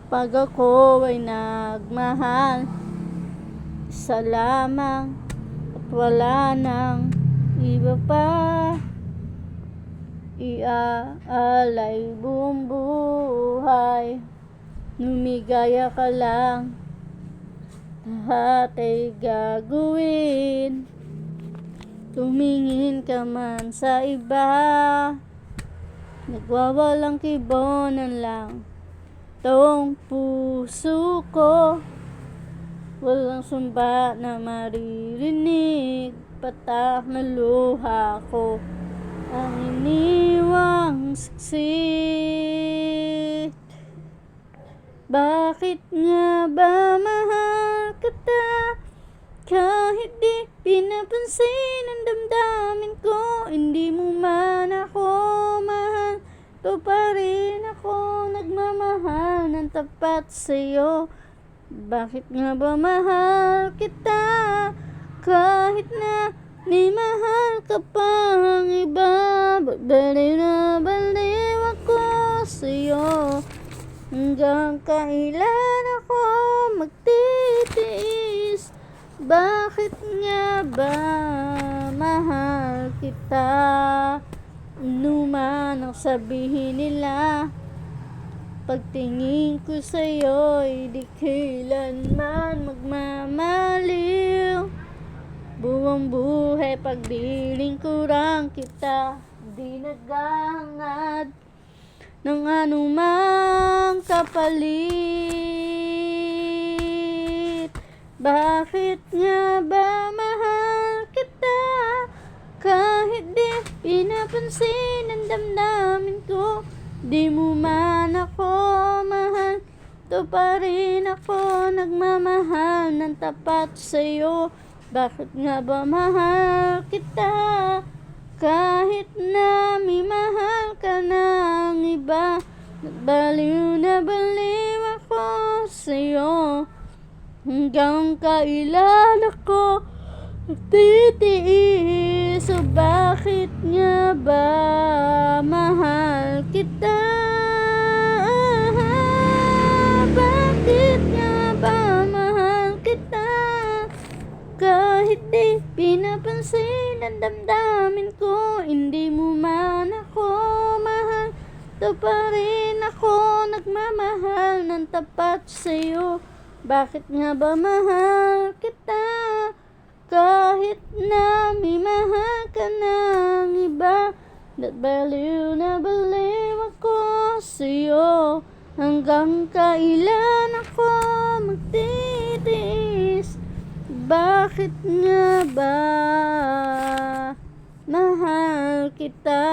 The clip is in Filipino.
Pag ako ay nagmahal, isa lamang at wala nang iba pa. Iaalay buong buhay, lumigaya ka lang, lahat ay gagawin. Tumingin ka man sa iba, nagwawalang kibonan lang tong puso ko. Walang sumba na maririnig, patak na luha ko ang iniwang saksi. Bakit nga ba mahal kita, kahit di pinapansin ang damdamin ko? Hindi mo man ako mahal, to pa rin ako nagmamahal ng tapat sa'yo. Bakit nga ba mahal kita, kahit na may mahal ka pang iba? Baliw na baliw ako sa'yo, hanggang kailan ako magtitiis? Bakit nga ba mahal kita? Ano man ang sabihin nila, pagtingin ko sa'yo'y di kailanman magmamaliw. Buong buhay paglilingkuran kita, di naghahangad ng anumang kapalit. Bakit nga ba mahal kita, kahit di pinapansin ang damdamin ko? Di mo man ako mahal, to pa rin ako nagmamahal ng tapat sa'yo. Bakit nga ba mahal kita, kahit na may mahal ka ng iba? Baliw na baliw ako sa'yo, hanggang kailan ako titiis? So bakit nga ba mahal kita? Bakit nga ba mahal kita, kahit di pinapansin ang damdamin ko? Hindi mo man ako mahal, to pa rin ako nagmamahal ng tapat sa'yo. Bakit nga ba mahal kita, kahit na may mahal ka ng iba? Baliw na baliw ako sa'yo, hanggang kailan ako magtitiis? Bakit nga ba mahal kita?